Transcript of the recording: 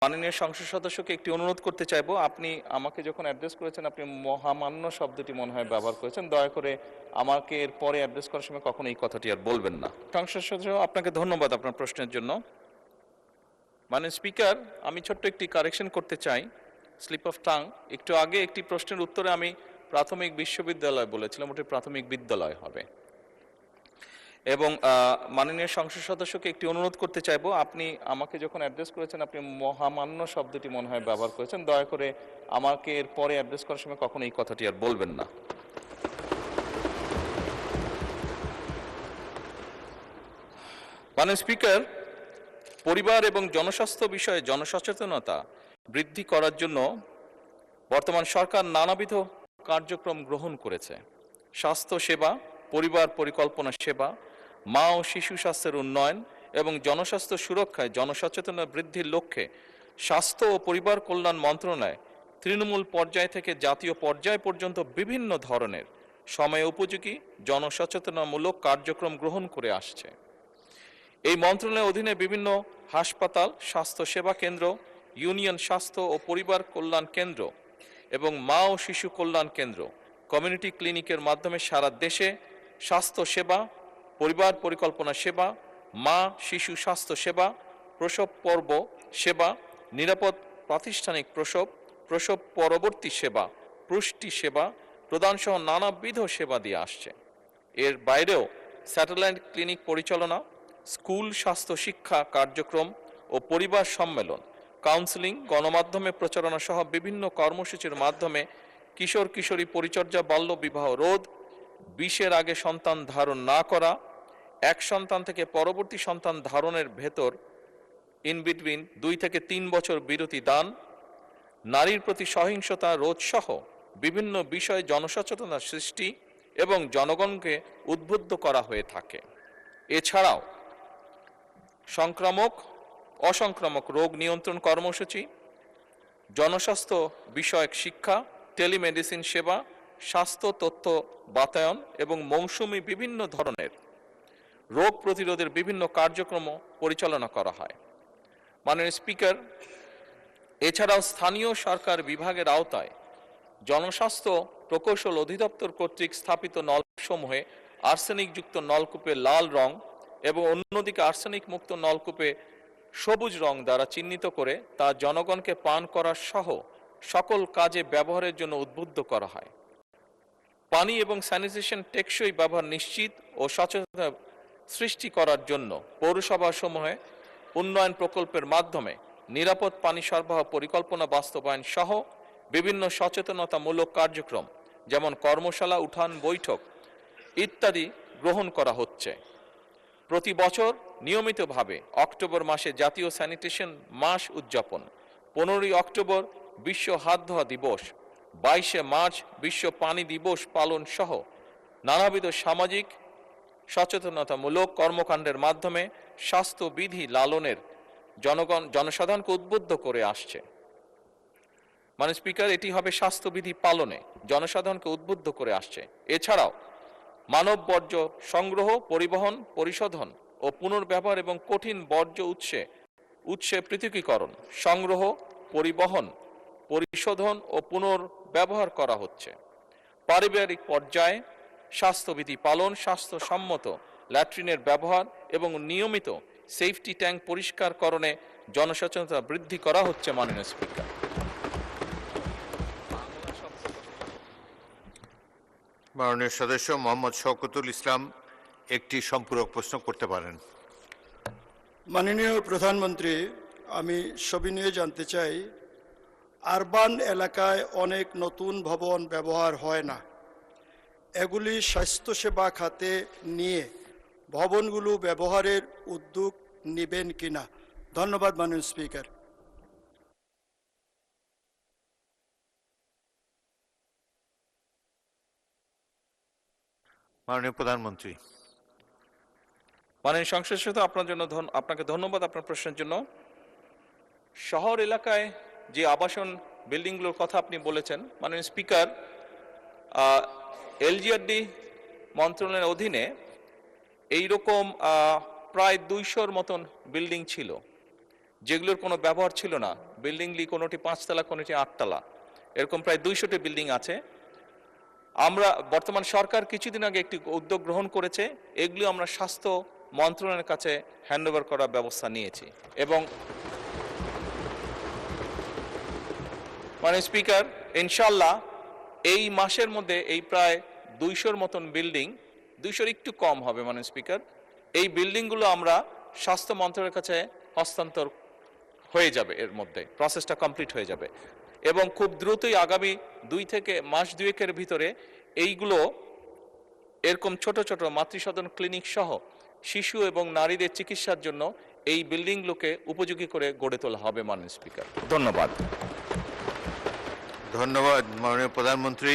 মাননীয় সংসদ সদস্যকে একটি অনুরোধ করতে চাইবো, আপনি আমাকে যখন অ্যাড্রেস করেছেন আপনি মহামান্য শব্দটি মনে হয় ব্যবহার করেছেন। দয়া করে আমাকে এর পরে অ্যাড্রেস করার সময় কখনো এই কথাটি আর বলবেন না। সংসদ সদস্য, আপনাকে ধন্যবাদ আপনার প্রশ্নের জন্য। মাননীয় স্পিকার, আমি ছোট্ট একটি কারেকশন করতে চাই, স্লিপ অফ টাং। একটু আগে একটি প্রশ্নের উত্তরে আমি প্রাথমিক বিশ্ববিদ্যালয় বলেছিলাম, ওটি প্রাথমিক বিদ্যালয় হবে। এবং মাননীয় সংসদ সদস্যকে একটি অনুরোধ করতে চাইবো, আপনি আমাকে যখন অ্যাড্রেস করেছেন আপনি মহামান্য শব্দটি মনে হয় ব্যবহার করেছেন। দয়া করে আমাকে এর পরে অ্যাড্রেস করার সময় কখনো এই কথাটি আর বলবেন না। মাননীয় স্পিকার, পরিবার এবং জনস্বাস্থ্য বিষয়ে জনসচেতনতা বৃদ্ধি করার জন্য বর্তমান সরকার নানাবিধ কার্যক্রম গ্রহণ করেছে। স্বাস্থ্য সেবা, পরিবার পরিকল্পনা সেবা, মা ও শিশু স্বাস্থ্যের উন্নয়ন এবং জনস্বাস্থ্য সুরক্ষায় জনসচেতনতা বৃদ্ধির লক্ষ্যে স্বাস্থ্য ও পরিবার কল্যাণ মন্ত্রণালয় তৃণমূল পর্যায় থেকে জাতীয় পর্যায় পর্যন্ত বিভিন্ন ধরনের সময় উপযোগী জনসচেতনামূলক কার্যক্রম গ্রহণ করে আসছে। এই মন্ত্রণালয়ের অধীনে বিভিন্ন হাসপাতাল, স্বাস্থ্য সেবা কেন্দ্র, ইউনিয়ন স্বাস্থ্য ও পরিবার কল্যাণ কেন্দ্র এবং মা ও শিশু কল্যাণ কেন্দ্র, কমিউনিটি ক্লিনিকের মাধ্যমে সারা দেশে স্বাস্থ্য সেবা, পরিবার পরিকল্পনা সেবা, মা শিশু স্বাস্থ্য সেবা, প্রসব পর্ব সেবা, নিরাপদ প্রাতিষ্ঠানিক প্রসব, প্রসব পরবর্তী সেবা, পুষ্টি সেবা প্রদানসহ নানাবিধ সেবা দিয়ে আসছে। এর বাইরেও স্যাটেলাইট ক্লিনিক পরিচালনা, স্কুল স্বাস্থ্য শিক্ষা কার্যক্রম ও পরিবার সম্মেলন, কাউন্সেলিং, গণমাধ্যমে প্রচারণা সহ বিভিন্ন কর্মসূচির মাধ্যমে কিশোর কিশোরী পরিচর্যা, বাল্য বিবাহ রোধ, 20-এর আগে সন্তান ধারণ না করা, এক সন্তান থেকে পরবর্তী সন্তান ধারণের ভেতর ইন বিটুইন 2 থেকে 3 বছর বিরতি দান, নারীর প্রতি সহিংসতা রোধ সহ বিভিন্ন বিষয়ে জনসচেতনতা সৃষ্টি এবং জনগণকে উদ্বুদ্ধ করা হয়ে থাকে। এছাড়াও সংক্রামক অসংক্রামক রোগ নিয়ন্ত্রণ কর্মসূচি, জনস্বাস্থ্য বিষয়ক শিক্ষা, টেলিমেডিসিন সেবা, স্বাস্থ্য তথ্য বাতায়ন এবং মৌসুমি বিভিন্ন ধরনের রোগ প্রতিরোধের বিভিন্ন কার্যক্রম পরিচালনা করা হয়। মাননীয় স্পিকার, এছাড়াও স্থানীয় সরকার বিভাগের আওতায় জনস্বাস্থ্য প্রকৌশল অধিদপ্তর কর্তৃক স্থাপিত নলসমূহে আর্সেনিকযুক্ত নলকূপে লাল রং এবং অন্যদিকে আর্সেনিক মুক্ত নলকূপে সবুজ রং দ্বারা চিহ্নিত করে তা জনগণকে পান করার সহ সকল কাজে ব্যবহারের জন্য উদ্বুদ্ধ করা হয়। পানি এবং স্যানিটেশন টেকসই ব্যবহার নিশ্চিত ও সচেতনতা সৃষ্টি করার জন্য পৌরসভাসমূহে উন্নয়ন প্রকল্পের মাধ্যমে নিরাপদ পানি সরবরাহ পরিকল্পনা বাস্তবায়ন সহ বিভিন্ন সচেতনতামূলক কার্যক্রম যেমন কর্মশালা, উঠান বৈঠক ইত্যাদি গ্রহণ করা হচ্ছে। প্রতি বছর নিয়মিতভাবে অক্টোবর মাসে জাতীয় স্যানিটেশন মাস উদযাপন, 15ই অক্টোবর বিশ্ব হাত ধোয়া দিবস, 22শে মার্চ বিশ্ব পানি দিবস পালন সহ নানাবিধ সামাজিক সচেতনতামূলক কর্মকাণ্ডের মাধ্যমে স্বাস্থ্যবিধি লালনের জনসাধারণকে উদ্বুদ্ধ করে আসছে। মানে স্পিকার, এটি হবে স্বাস্থ্যবিধি পালনে জনসাধারণকে উদ্বুদ্ধ করে আসছে। এছাড়াও মানব বর্জ্য সংগ্রহ, পরিবহন, পরিশোধন ও পুনর্ব্যবহার এবং কঠিন বর্জ্য উৎসে পৃথকীকরণ, সংগ্রহ, পরিবহন, পরিশোধন ও পুনর্ব্যবহার করা হচ্ছে। পারিবারিক পর্যায়ে স্বাস্থ্যবিধি পালন, স্বাস্থ্যসম্মত ল্যাট্রিনের ব্যবহার এবং নিয়মিত সেফটি ট্যাঙ্ক পরিষ্কারকরণে জনসচেতনতা বৃদ্ধি করা হচ্ছে। মাননীয় স্পিকার, মাননীয় সদস্য মোহাম্মদ শওকতুল ইসলাম একটি সম্পূরক প্রশ্ন করতে পারেন। মাননীয় প্রধানমন্ত্রী, আমি সবিনয়ে জানতে চাই, আরবান এলাকায় অনেক নতুন ভবন ব্যবহার হয় না, এগুলি স্বাস্থ্যসেবা খাতে নিয়ে ভবনগুলো ব্যবহারের উদ্যোগ নেবেন কিনা? ধন্যবাদ মাননীয় স্পিকার। মাননীয় প্রধানমন্ত্রী। মাননীয় সংসদ সদস্য, আপনাকে ধন্যবাদ আপনার প্রশ্নের জন্য। শহর এলাকায় যে আবাসন বিল্ডিংগুলোর কথা আপনি বলেছেন, মাননীয় স্পিকার, এলজিআরডি মন্ত্রণালয়ের অধীনে এইরকম প্রায় 200-র মতন বিল্ডিং ছিল যেগুলোর কোনো ব্যবহার ছিল না। বিল্ডিংগুলি কোনোটি 5 তলা কোনোটি 8 তলা, এরকম প্রায় 200টি বিল্ডিং আছে। আমরা বর্তমান সরকার কিছুদিন আগে একটি উদ্যোগ গ্রহণ করেছে, এগুলো আমরা স্বাস্থ্য মন্ত্রণালয়ের কাছে হ্যান্ডওভার করার ব্যবস্থা নিয়েছি। এবং স্পিকার, ইনশাল্লাহ এই মাসের মধ্যে এই প্রায় 200-র মতন বিল্ডিং, 200-র একটু কম হবে স্পিকার, এই বিল্ডিংগুলো আমরা স্বাস্থ্য মন্ত্রণালয়ের কাছে হস্তান্তর হয়ে যাবে, এর মধ্যে প্রসেসটা কমপ্লিট হয়ে যাবে। এবং খুব দ্রুতই আগামী 2 থেকে মাস 2-এর ভিতরে এইগুলো এরকম ছোট ছোট মাতৃসদন ক্লিনিক সহ শিশু এবং নারীদের চিকিৎসার জন্য এই বিল্ডিংগুলোকে উপযোগী করে গড়ে তোলা হবে মাননীয় স্পিকার। ধন্যবাদ। ধন্যবাদ মাননীয় প্রধানমন্ত্রী।